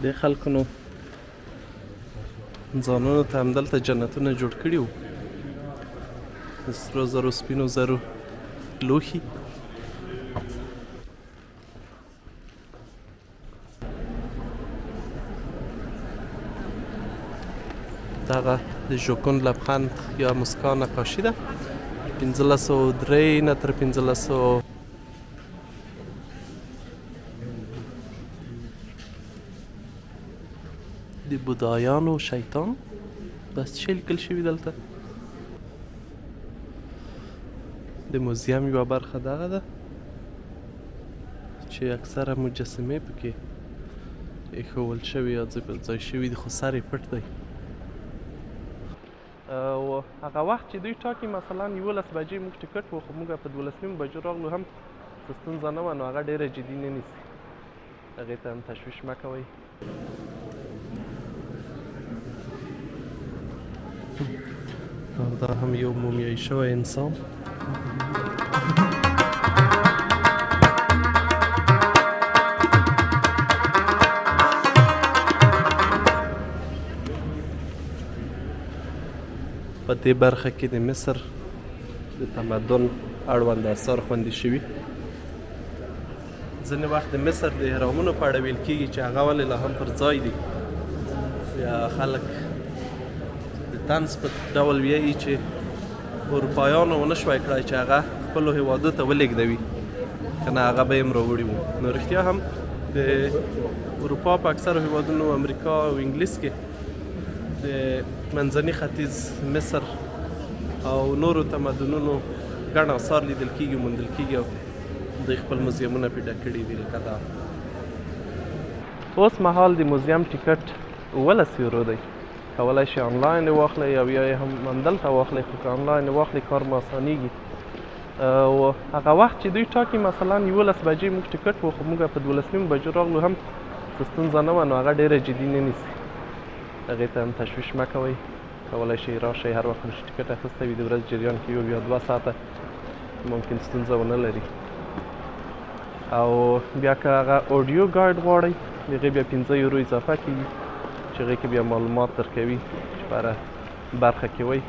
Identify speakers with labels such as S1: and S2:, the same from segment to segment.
S1: دې خلکو نو ځانونو ته همدلته جنتونه جوړ کړي وو، د سرو زرو سپینو زرو لوښي. دغه د ژوکون لبخند یا مسکا نقاشي ده، 1503 نه تر 1500 د بودایانو شیطان داسې شی لیکل شوي دلته. د موزیم یوه برخه دغه ده چې اکثره مجسمې پکې ایښودل شوي یا ځای شوي دي، خو سر یې پټ دی. او هغه وخت چې دوی ټاکي مثلا 11 بجې موږ ټکټ و، خو موږ په 12 بجو راغلو، هم څه ستونزه نه وه، نو هغه ډېره جدي نه نیسي، هغې ته هم تشویش مه کوئ. او دا هم یو مومیایي شوی انسان. په دې برخه کې د مصر د تمدن اړوند اثار خوندي شوي. ځینې وخت د مصر د اهرامونو په اړه ویل کېږي چې هغه ولې لا هم پر ځای دي، یا خلک د طنز په ډول ویایي چې اروپایانو ونه شوی کړی چې هغه خپلو هېوادو ته ولېږدوي، که نه هغه به یې هم راوړي وو. نو رښتیا هم د اروپا په اکثرو هېوادونو، امریکا او انګلیس کې د منځني ختیځ، مصر او نورو تمدنونو ګڼ اثار لیدل کېږي، موندل کېږي، او دوی خپل موزیمونه پرې ډک کړي دي لکه دا. اوس مهال د موزیم ټکټ 11 یورو دی. کولی شئ آنلاین یې واخلئ او یا یې هم همدلته واخلئ، خو که آنلاین یې واخلئ کار مو اسانېږي. او هغه وخت چې دوی ټاکي مثلا 11 بجې موږ ټکټ و، خو موږ په 12 بجو راغلو، هم څه ستونزه نه وه، نو هغه ډېره جدي نه نیسي، هغې ته هم تشویش مه کوئ. کولی شئ راشئ هر وخت مو چې ټکټ اخیستی وي، د ورځې جریان کې یو یا 2 ساعته ممکن ستونزه ونه لري. او بیا که هغه اوډیو ګایډ غواړئ، د هغې بیا 15 یورو اضافه کېږي چې هغې کې بیا معلومات درکوي چې په هره برخه کې وی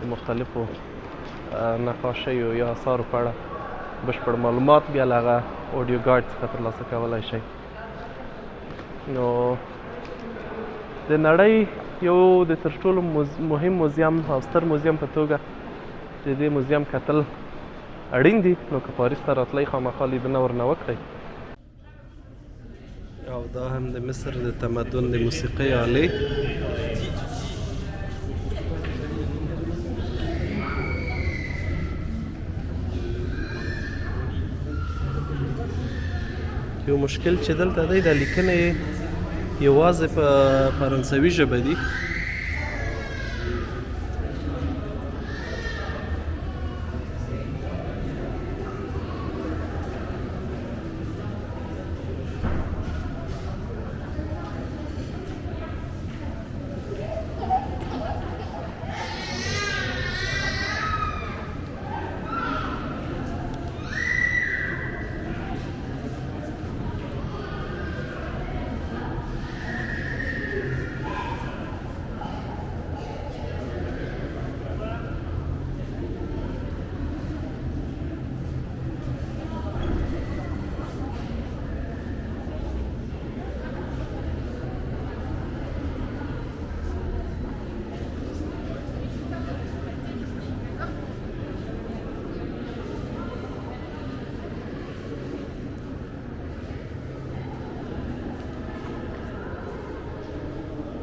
S1: د مختلفو نقاشیو یا اثارو په اړه بشپړ معلومات بیا له هغه اوډیو ګایډ څخه ترلاسه کولی شئ. نو د نړۍ یو د تر ټولو مهم موزیم او ستر موزیم په توګه د دې موزیم کتل اړین دي، نو که پاریس ته راتلی خامخا لیدنه ورنه وکړئ. او دا هم د مصر د تمدن د موسیقۍ آلې. یو مشکل چې دلته دی، د لیکنې یوازې په فرانسوي ژبه دي.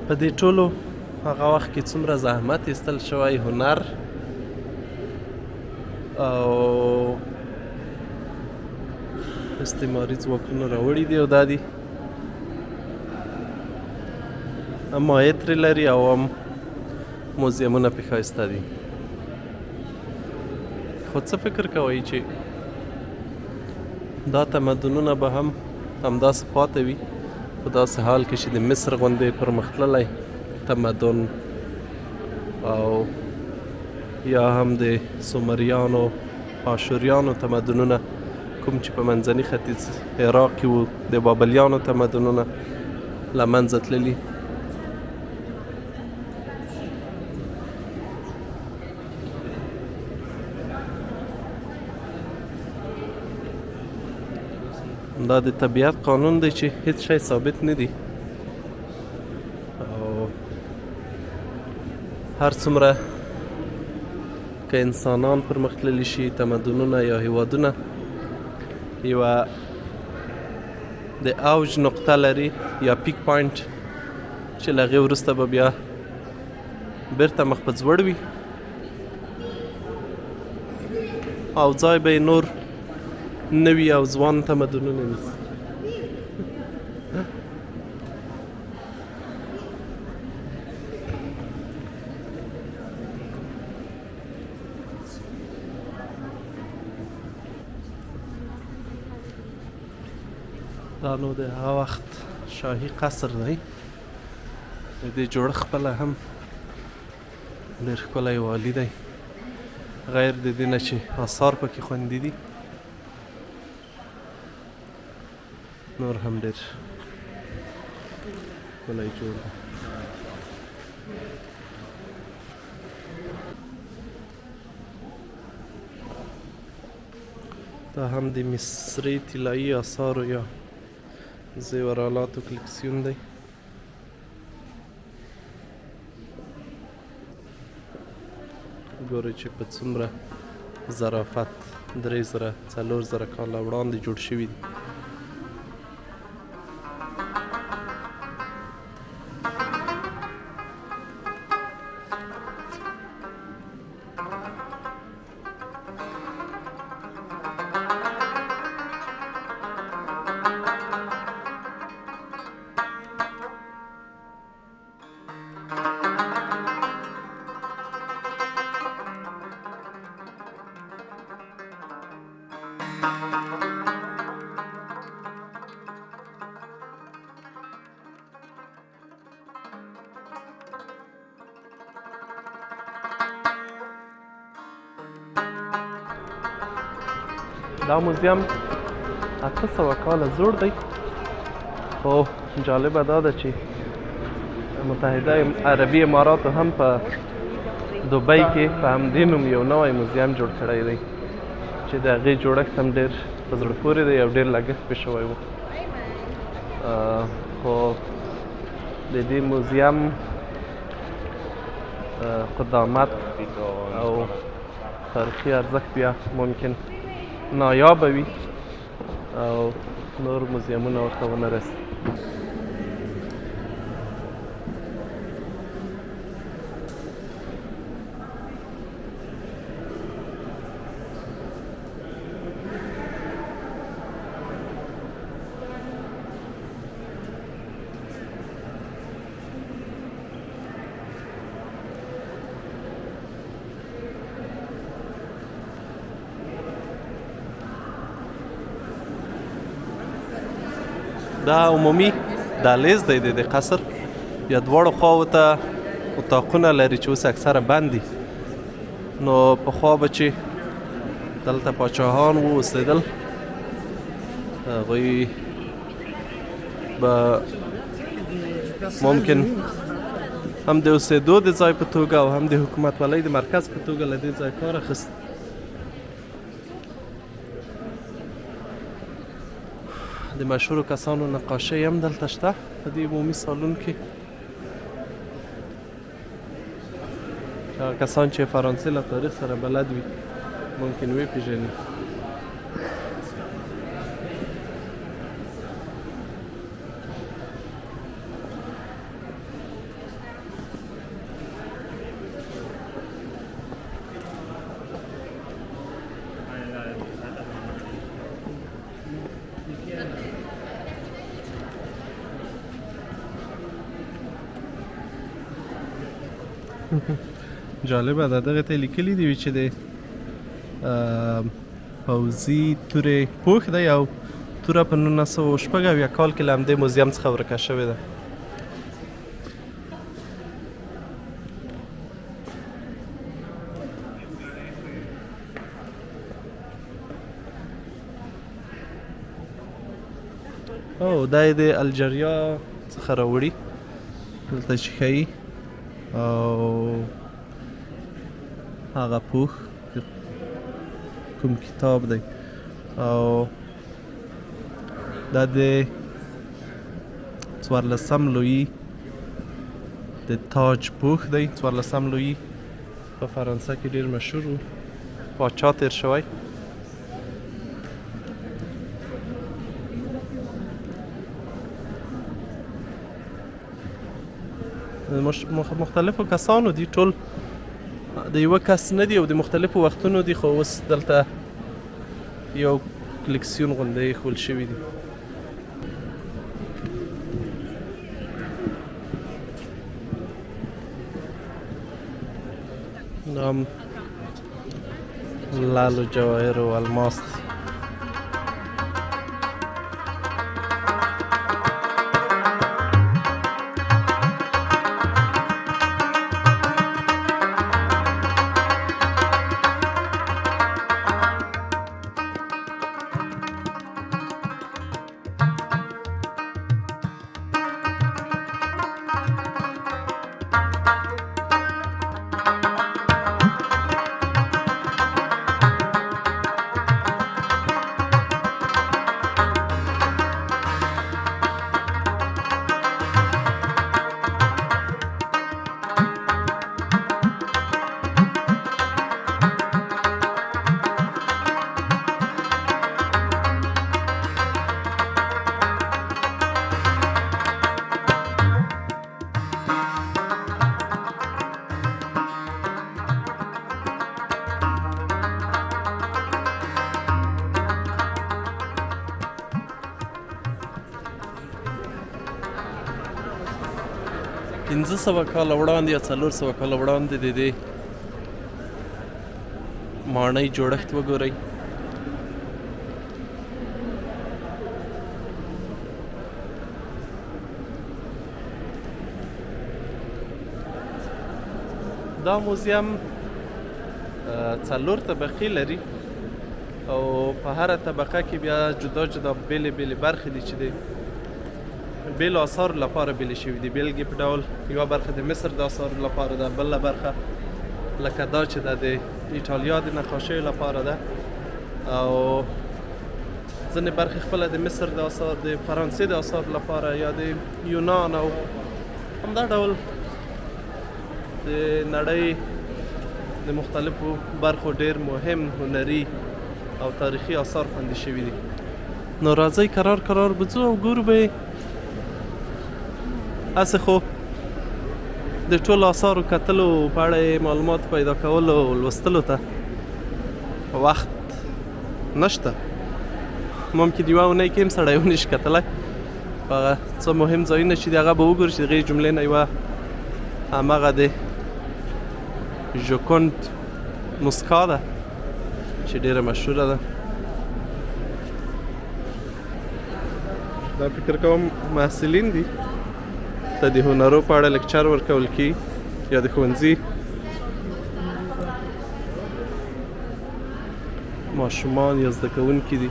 S1: په دې ټولو هغه وخت کې څومره زحمت ایستل شوی، هنر او استعماري ځواکونه راوړي دي، او دا دي هم مایع ترې لري او هم موزیمونه پرې ښایسته دي. خو څه فکر کوئ چې دا تمدنونه به هم همداسې پاتې وي په داسې حال کې چې د مصر غوندې پرمختللی تمدن او یا هم د سومریانو، آشوریانو تمدنونه، کوم چې په منځني ختیځ عراق کې وو، د بابلیانو تمدنونه، له منځه تللي. دا د طبیعت قانون دی چې هیڅ شی ثابت نه دی او هر څومره که انسانان پرمختللي شي، تمدنونه یا هیوادونه یوه د اوج نقطه لري یا پیک پوینټ چې له هغې وروسته به بیا بیرته مخ په ځوړ وي او ځای به یې نور نوي او ځوان تمدنونه نیسي. دا نو د هغه وخت شاهي قصر دی. د دې جوړښت خپله هم ډېر ښکلی والي دی، غیر د دې نه چې آثار پکې خوندي دي، نور هم ډېر ښکلی جوړ دی. دا هم د مصري طلایي آثارو یا زیورالاتو کلکسیون دی. ګورئ چې په څومره ظرافت 3000-4000 کاله وړاندې جوړ شوي دي. دا موزیم 800 کاله زوړ دی، خو جالبه دا ده چې متحده عربي اماراتو هم په دوبۍ کې په همدې نوم یو نوی موزیم جوړ کړی دی چې د هغې جوړښت هم ډېر په زړه پورې دی او ډېر لګښت پرې شوی و. خو د دې موزیم قدامت او تاریخي ارزښت بیا ممکن نایابه وي او نور موزیمونه ورته ونه رسي. دا عمومي دهلیز دی د قصر، یا دواړو خواوو ته اتاقونه لري چې اوس اکثره بند دي. نو پخوا به چې دلته پاچاهان و اوسېدل، هغوی به ممکن هم د اوسېدو د ځای په توګه او هم د حکومتولۍ د مرکز په توګه له دې ځای کار اخیست. د مشهورو کسانو نقاشۍ هم دلته شته په دې عمومي سالون کې. هغه کسان چې فرانسې له تاریخ سره بلد وي ممکن وپېژني. جالبه ده، دغه ته لیکلي دي چې د پوځي تورې پوښ دی او توره په 1906 کال کې له همدې موزیم څخه ورکه شوې ده. او دا یې د الجریا څخه راوړي دلته چې ښیي او هغه پوښ کوم کتاب دی او دا د 14 لویي د تاج پوښ دی. 14 لویي په فرانسه کې ډېر مشهور و، پاچا تېر شوی. مختلفو کسانو دي، ټول د یوه کس نه دي او د مختلفو وختونو دي، خو اوس دلته یو کلکسیون غوندې ایښول شوي دي. دا هم لعل و جواهر و الماس دي. پنځه سوه کاله وړاندې یا 400 کاله وړاندې د دې ماڼۍ جوړښت وګورئ. دا موزیم 4 طبقې لري او په هره طبقه کې بیا جدا جدا بېلې بېلې برخې دي چې د بیلو آثارو لپاره بیلې شوي دي. بیلګې په ډول یوه برخه د مصر د آثارو لپاره ده، بله برخه لکه دا چې ده د ایټالیا د نقاشیو لپاره ده، او ځینې برخې خپله د مصر د آثار د فرانسې د آثارو لپاره یا د یونان، او همدا ډول د نړۍ د مختلفو برخو ډېر مهم هنري او تاریخي آثار خوندي شوي دي. نو راځئ کرار کرار به ځو او ګورو به یې. هسې خو د ټولو آثارو کتلو په اړه یې معلومات پیدا کولو او لوستلو ته وخت نشته. ممکن یوه اونۍ کې هم سړی ونشي کتلی. هغه څه مهم ځایونه چې دي هغه به وګورو چې د هغې جملې نه یوه همغه د ژوکونډ موسکا ده چې ډېره مشهوره ده. دا فکر کوم محصلین دي ته د هنرو په اړه لیکچر ورکول کېږي یا د ښوونځي ماشومان یا زده کوونکي دي.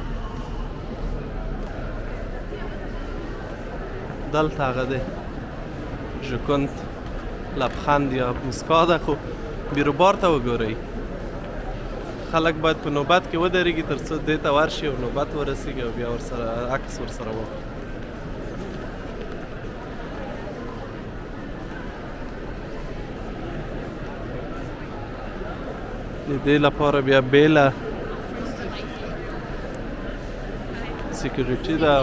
S1: دلته هغه د ژوکونډ لبخند یا موسکا ده، خو بیروبار ته وګورئ. خلک باید په نوبت کې ودرېږي تر څو دې ته ورشي او نوبت ورسېږي او بیا ورسره عکس ورسره واخلي. د دې لپاره بیا بیله سیکیورټي ده.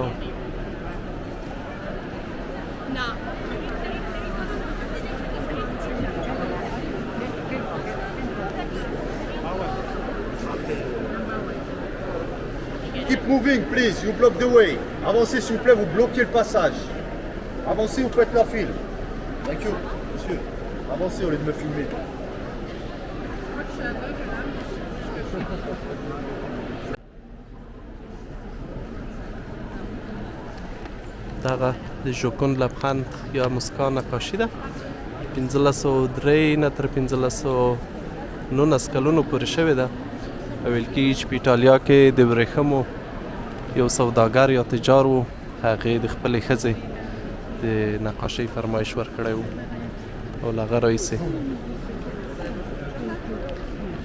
S2: Keep moving, please. You block the way. Avancez, s'il vous plaît. Vous bloquez le passage. Avancez, vous faites la file. Thank you, monsieur. Avancez au lieu de me filmer.
S1: دغه د ژوکونډ لبخند یا موسکا نقاشي ده. 1503 نه تر 1519 کلونو پورې شوې ده. ویل کېږي چې په ایټالیا کې د ورېښمو یو سوداګر یا تجار و، هغې د خپلې ښځې د د نقاشۍ فرمایش ورکړی و او له هغه راهیسې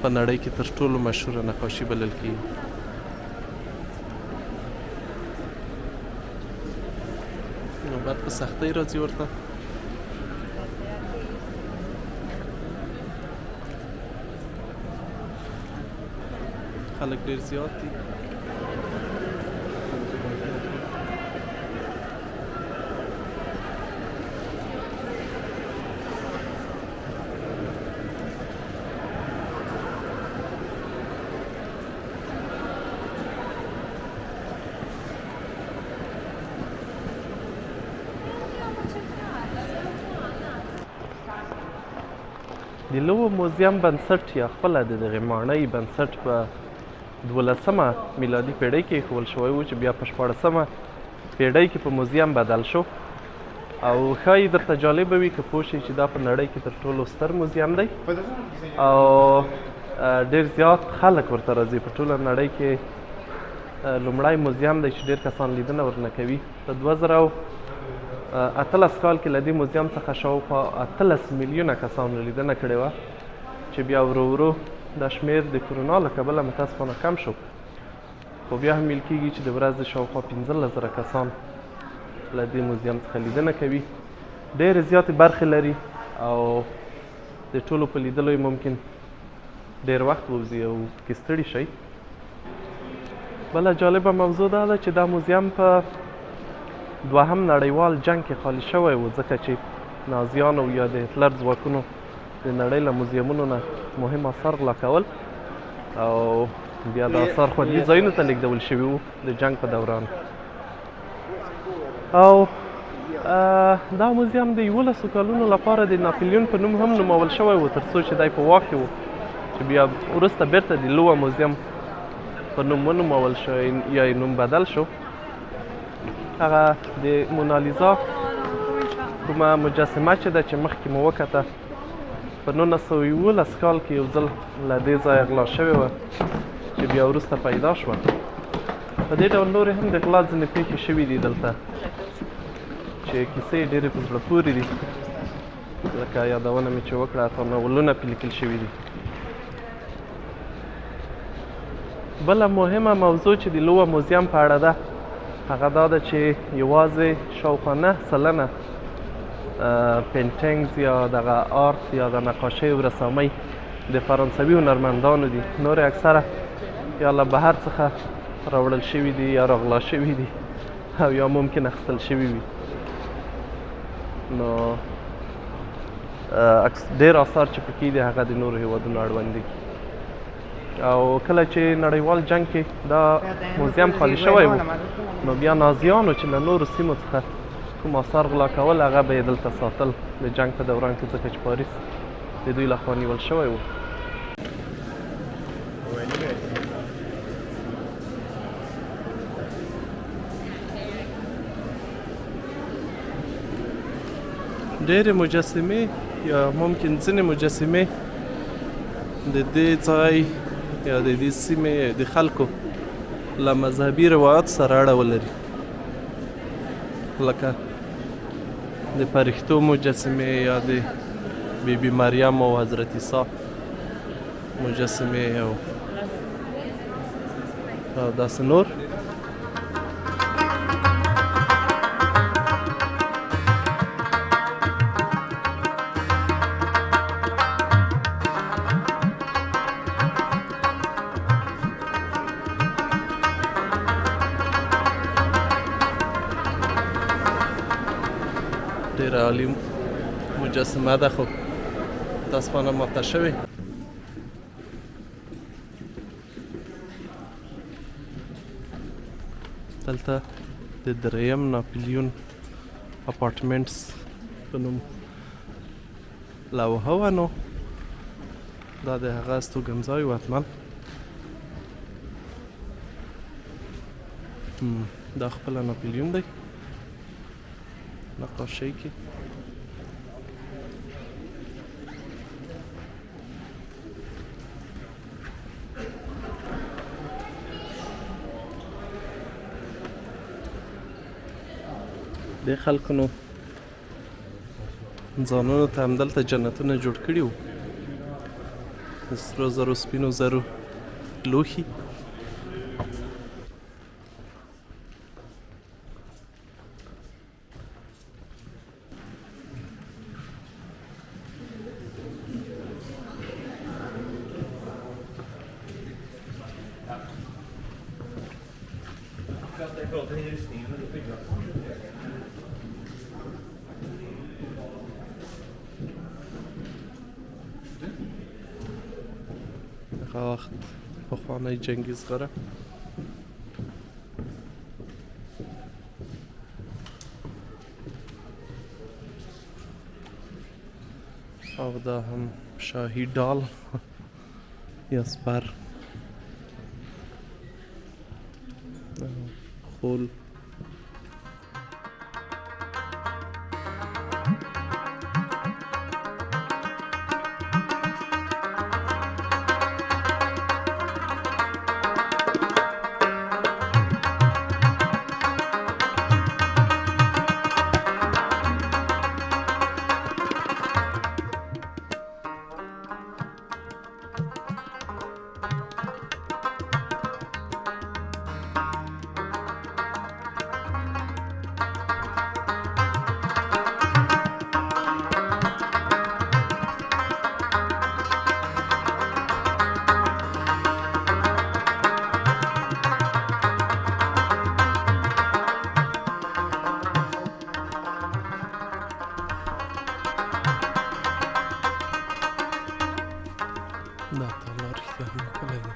S1: په نړۍ کې تر ټولو مشهوره نقاشي بلل کېږي. نو بعد په سختۍ راځي ورته. خلک ډېر زیات دي. د لوو موزیم بنسټ یا خپله د دغې ماڼۍ بنسټ په 12مه میلادي پیړۍ کې ایښودل شوی و چې بیا په 14مه پیړۍ کې په موزیم بدل شو او ښایي درته جالبه وي که پوه شئ چې دا په نړۍ کې تر ټولو ستر موزیم دی او ډېر زیات خلک ورته راځي. په ټوله نړۍ کې لومړی موزیم دی چې ډېر کسان لیدنه ورنه کوي. په 2018 کال کې له دې موزیم څخه شاوخوا 18 میلیونه کسانو لیدنه کړې وه چې بیا ورو ورو دا شمېر د کرونا له کبله متاسفانه کم شو، خو بیا هم ویل کېږي چې د ورځې شاوخوا 15,000 کسان له دې موزیم څخه لیدنه کوي. ډېرې زیاتې برخې لري او د ټولو په لیدلو یې ممکن ډېر وخت ووځي او کې ستړي شئ. بله جالبه موضوع دا ده چې دا موزیم په دوهم نړیوال جنګ کې خالي شوی و، ځکه چې نازیانو یا د هټلر ځواکونو د نړۍ له موزیمونو نه مهم آثار غلا کول او بیا د آثار خوندي ځایونو ته لېږدول شوي وو د جنګ په دوران. او دا موزیم د 11 کلونو لپاره د ناپلیون په نوم هم نومول شوی و، تر څو چې دی په واک کې و چې بیا وروسته بیرته د لوه موزیم په نوم ونومول شو یا یې نوم بدل شو. هغه د مونالیزا کومه مجسمه چې ده چې مخکې مو وکته په 1911 کال کې یو ځل له دې ځایه غلا شوې وه چې بیا وروسته پیدا شوه. په دې ډول نورې هم د غلا ځینې پېښې شوي دي دلته چې کیسې یې ډېرې په زړه پورې دي، لکه یادونه مې چې وکړه اته ناولونه پرې لیکل شوي دي. بله مهمه موضوع چې د لوه موزیم په اړه ده هغه دا ده چې یوازې شاوخوا 9% پینټینګز یا دغه آرت یا د نقاشۍ او رسامۍ د فرانسوي هنرمندانو دي، نورې اکثره یا له بهر څخه راوړل شوي دي یا راغلا شوي دي او یا ممکن اخیستل شوي وي. نو ډېر آثار چې پکې دي هغه د نورو هېوادونو اړوند دي. او کله چې نړیوال جنګ کې دا موزیم خالي شوی و نو بیا نازیانو چې له نورو سیمو څخه کوم آثار غلا کول هغه به یې دلته ساتل د جنګ په دوران کې، ځکه چې پاریس د دوی لخوا نیول شوی و. ډېرې مجسمې یا ممکن ځینې مجسمې د دې ځای یا د دې سیمې د خلکو له مذهبي روایات سره اړه ولري، لکه د فرښتو مجسمې یا د بی بی مریم او حضرت عیسی مجسمې او داسې نور. ډېره عالي مجسمه ده خو متاسفانه ماته شوې. دلته د دریم ناپلیون اپارټمنټس په نوم لوحه وه، نو دا د هغه استوګنځای و حتما. دا خپله ناپلیون دی نقاشۍ کې. د خلکو نو ځانونو ته همدلته جنتونه جوړ کړي وو، د سرو زرو سپینو زرو لوښي. هغه وخت پخوانی جنګي زغره او دا هم شاهي ډال یا سپر خول. دا تالا رښتیا هم ښکلی دی.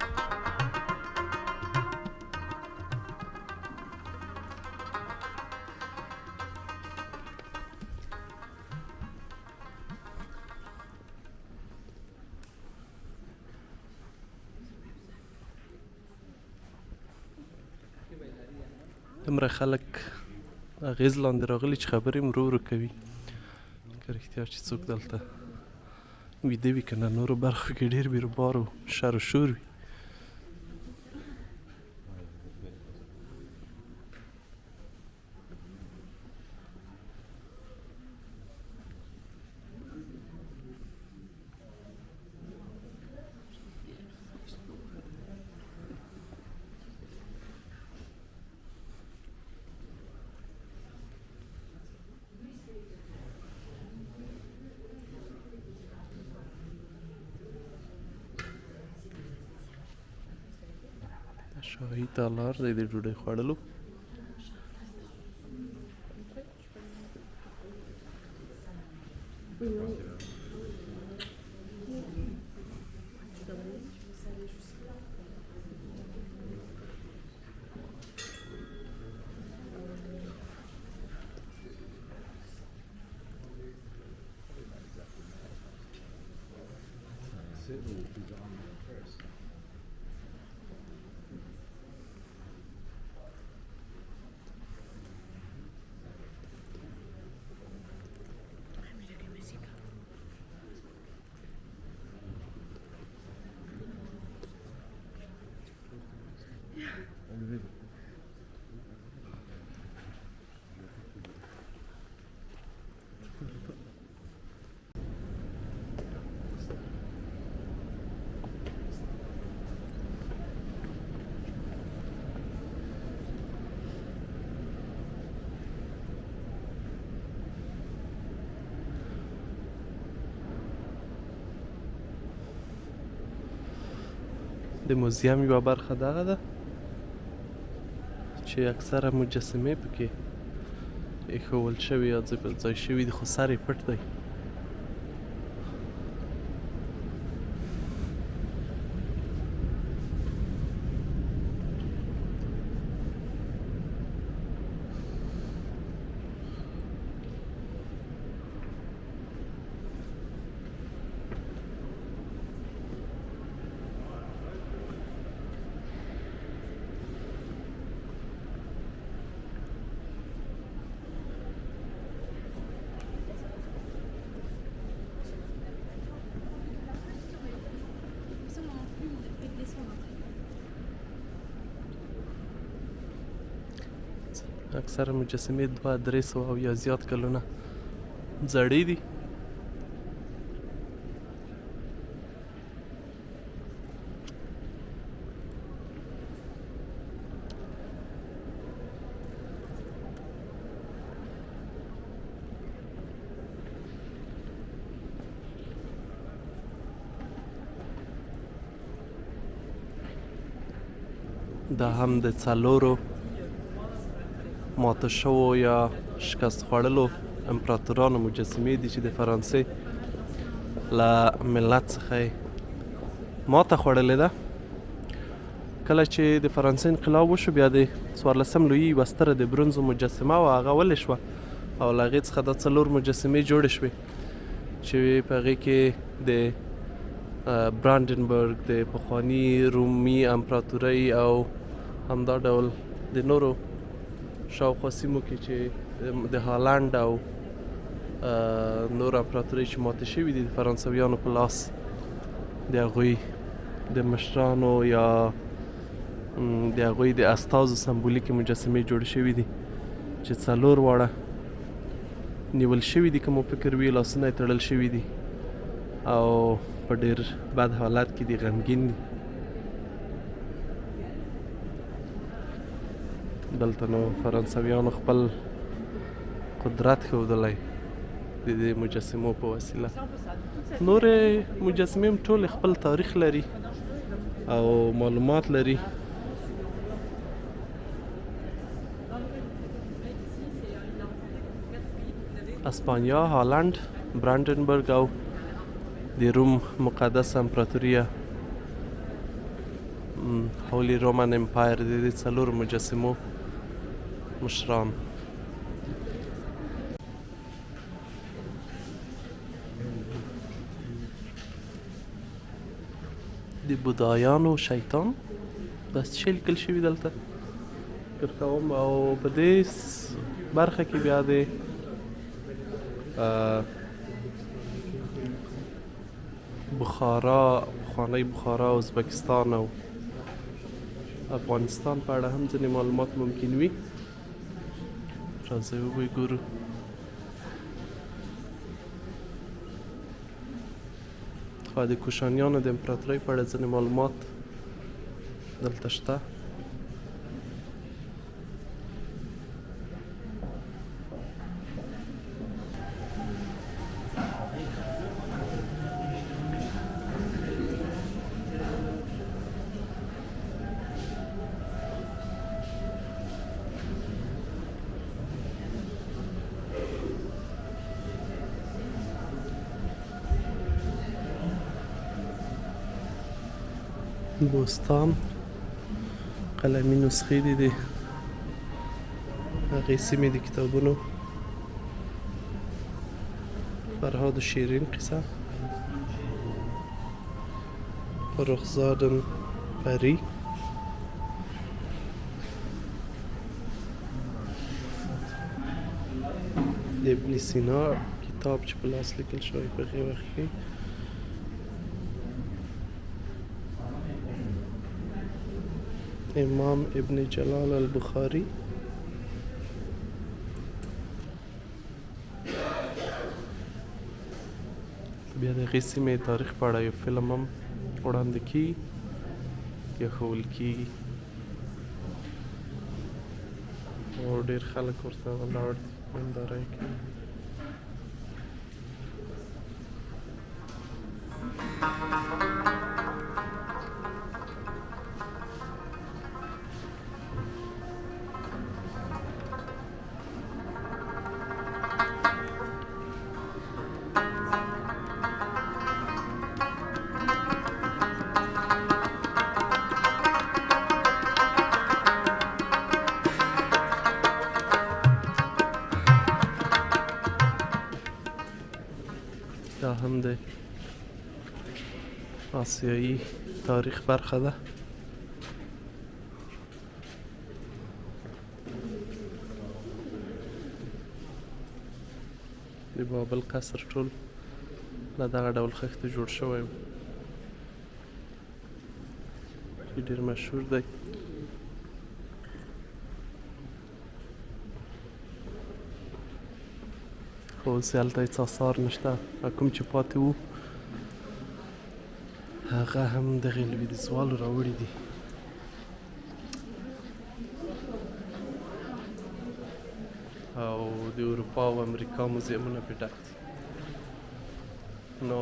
S1: دومره خلک اغېز لاندې راغلي چې خبرې هم ورو ورو کوي، که رښتیا چې څوک دلته ویده وي که نه نورو برخو کې ډېر بیروبار و شر و شور وي. شاهي تالار دی د ډوډۍ خوړلو. د موزیم یوه برخه دغه ده چې اکثره مجسمې پکې ایښودل شوي یا ځای شوي دي، خو سر یې پټ دی. اکثره مجسمې 200-300 او یا زیات کلونه زړې دي. دا هم د څلورو ماته شوو یا شکست خوړلو امپراتورانو مجسمې دي چې د فرانسې له ملت څخه یې ماته خوړلې ده. کله چې د فرانسې انقلاب وشو بیا د 14 لویي یوه ستره د برونزو مجسمه وه، هغه ولې شوه او له هغې څخه دا 4 مجسمې جوړې شوې چې په هغې کې د برانډنبرګ د پخواني رومي امپراتورۍ او همدا ډول د نورو شاوخوا سیمو کې چې د هالند او نور امپراتورۍ چې ماتې شوي دي د فرانسویانو په لاس، د هغوی د مشرانو یا د هغوی د استازو سمبولیکې مجسمې جوړې شوي دي چې 4 واړه نیول شوي دي، که مو فکر وي لاسونه یې تړل شوي دي او په ډېر بد حالت کې دي، غمګین دي. دلته نو فرانسویانو خپل قدرت ښودلی د دې مجسمو په وسیله. نورې مجسمې هم ټولې خپل تاریخ لري او معلومات لري. اسپانیا، هالند، برانډنبرګ او د روم مقدس امپراتوریه هولی رومن امپایر د دې 4 مجسمو مشران. د بودایانو شیطان بس چې لیکل شوي دلته فکر کوم. او په دې برخه کې بیا د بخارا، پخوانی بخارا، ازبکستان او افغانستان په اړه هم ځینې معلومات ممکن وي. راځئ وګورو. خو د کوشانیانو د امپراتورۍ په اړه ځینې معلومات دلته شته. بوستان قلمي نسخې دي د هغې سیمې د کتابونو. فرهاد شیرین قصه، رخزادن پری، د ابن سینا کتاب چې په لاس لیکل شوی په هغې وخت کې. امام ابن جلال البخاري، بیا د هغې سیمې تاریخ په اړه یو فلم هم وړاندې کېږي یا ښوول کېږي او ډېر خلک ورته ولاړ دي ننداره یې کوي. دا هم د آسیایي تاریخ برخه ده. د بابل قصر ټول له دغه ډول خښتو جوړ شوی و چې ډېر مشهور دی. خو اوس هلته هېڅ آثار نشته. کوم چې پاتې وو هغه هم دغې لویدیځوالو راوړي دي. او د اروپا او امریکا موزیمونه پرې ډک دي. نو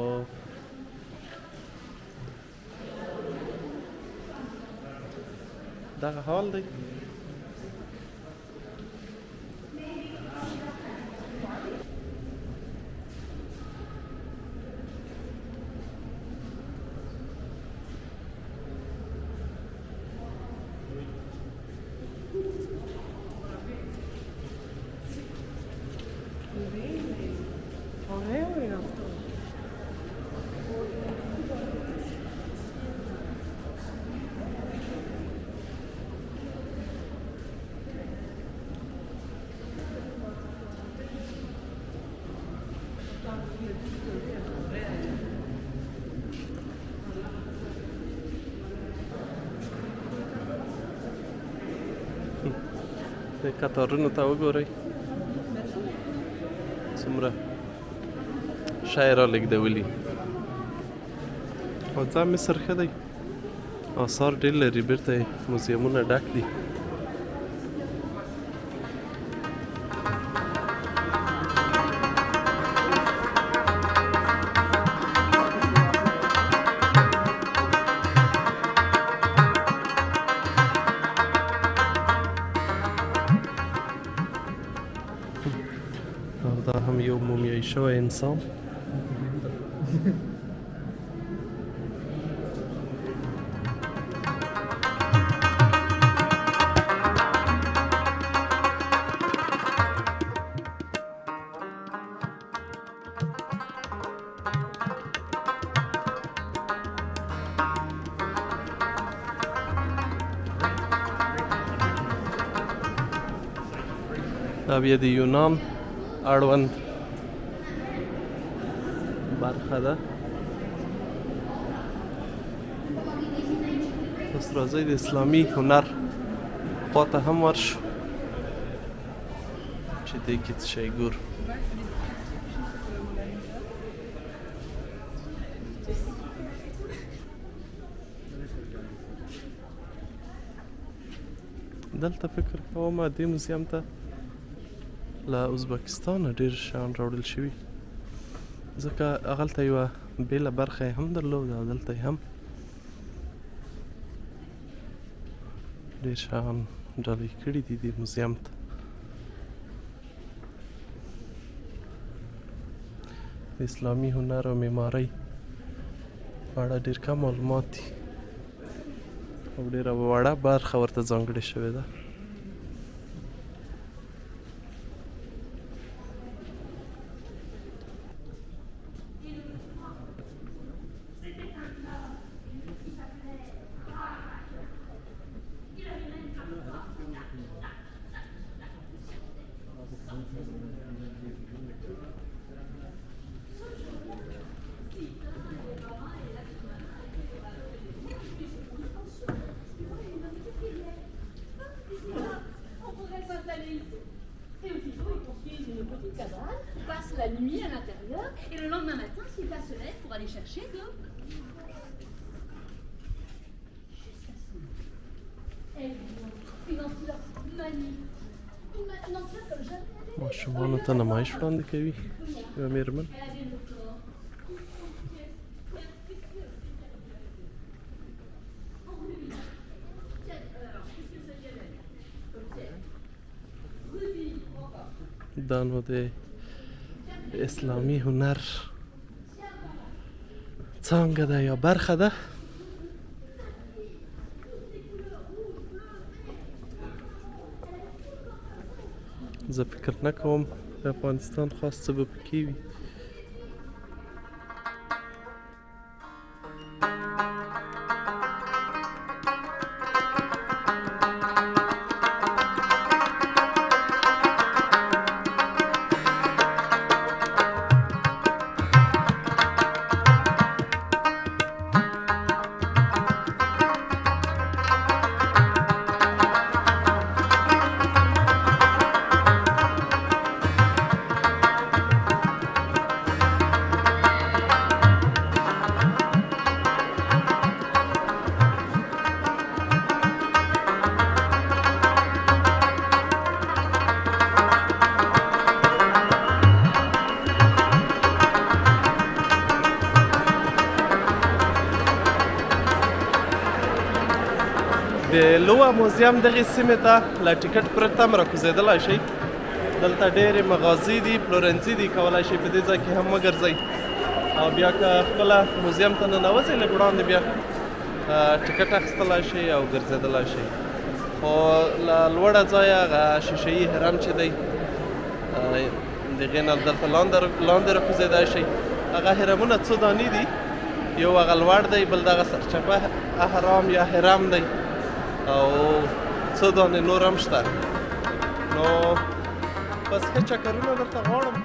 S1: دغه حال دی. د کتارونو ته وګورئ څومره شی را لېږدولي. او ځا مصر ښه دی، آثار ډېر لري، بېرته یې موزیمونه ډک دي. او دا هم یو مومیایي شوی انسان. دا بیا د یونان اړوند برخه ده. اوس راځئ د اسلامي هنر خواته هم ورشو چې دې کې څه شی ګورو. دلته فکر کوم دې موزیم ته له ازبکستانه ډېر شیان راوړل شوي، ځکه هغلته یوه بېله برخه یې هم درلوده او دلته یې هم ډېر شیان ډالۍ کړي دي دې موزیم ته. د اسلامي هنر او معمارۍ په اړه ډېر کم معلومات دي او ډېره وړه برخه ورته ځانګړې شوې ده.
S3: Passe la nuit à l'intérieur et le lendemain matin, Sita se lève pour aller chercher de... Elle une enveloppe magnifique. Une enveloppe comme jamais.
S1: ماشومانو ته نمایش وړاندې کوي یوه مېرمن. دا نو د اسلامي هنر څانګه ده یا برخه ده. زه فکر نه کوم د افغانستان خاص څه به پکې وي. د لووا موزیم دغې سیمې ته له ټیکټ پرته هم راکوزېدلی شئ. دلته ډېرې مغازي دي، پلورنځي دي، کولی شئ په دې ځای کې هم وګرځئ او بیا که خپله موزیم ته ننوځئ لږ وړاندې بیا ټیکټ اخیستلی شئ او ګرځېدلی شئ. خو له لوړه ځایه هغه شیشه یي هرم چې دی د هغې نه دلته لاندې راکوزېدی شئ. هغه هرمونه څو دانې دي، یو هغه لوړ دی، بل دغه سرچپه اهرام یا هرم دی او څو دانې نور هم شته. نو بس ښه چکرونه درته غواړم.